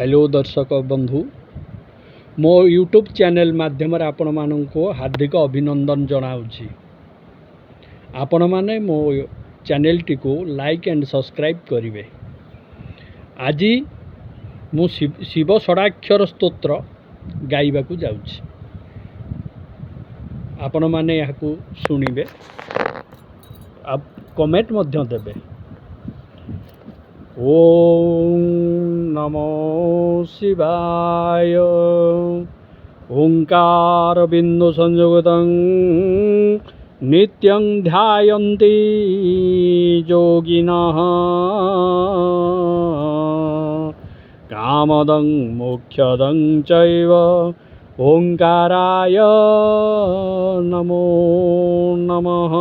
Hello दर्शक बंधु मो यूट्यूब चैनल माध्यम आपण मानक हार्दिक अभिनंदन जनाऊँगी। आपण माने मो चैनल टी को लाइक एंड सब्सक्राइब करेंगे। आज मु शिव षडाक्षर स्तोत्र गाइबा को जाउछि। आपण माने याकू सुनिबे, आप कमेंट मध्य देबे। ओम नमो शिवाय। ओंकार बिंदु संयुक्तं नित्यं ध्यायन्ति योगिनः कामदं मोक्षदं चैव ओंकाराय नमो नमः।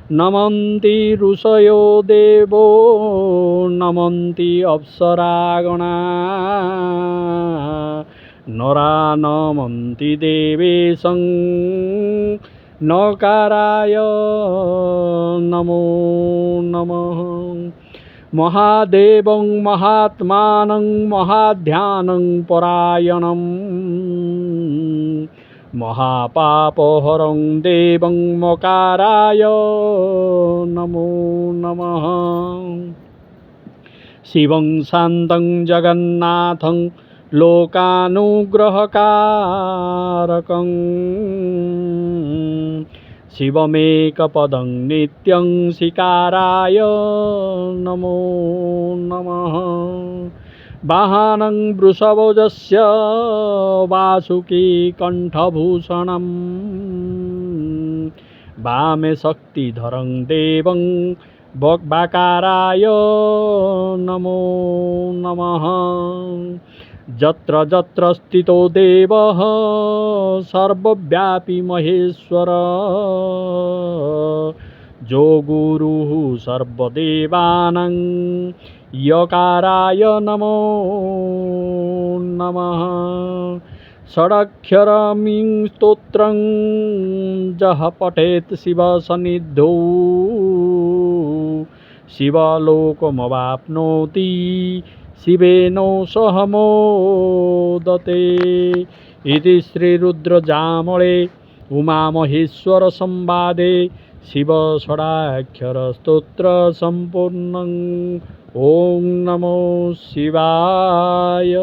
नमन्ति ऋषयो देवो नमन्ति अप्सरागणा नरा नमन्ति देवेशं नकाराय नमो नमः। महादेवं महात्मानं महाध्यानं परायणं महापापहरं देवं मकाराय नमो नमः। शिवं शान्तं जगन्नाथं लोकानुग्रहकारकं शिवमेकपदं नित्यं शिकाराय नमो नमः। वाहनं वृषभोजस्य वासुकी कंठभूषणं वामे शक्तिधरं देवं बकाराय नमो नमः। जत्र जत्र स्थितो देवः सर्वव्यापी महेश्वर जो गुरुः सर्वदेवानां यकाराय नमो नमः। षडाक्षरमिं स्तोत्रं जः पठेत् शिवसन्निधौ शिवलोकमवाप्नोति शिवेन सह मोदते। इति श्रीरुद्रजामले उमामहेश्वर संवादे शिव षडाक्षर स्तोत्र संपूर्णं। ओम नमो शिवाय।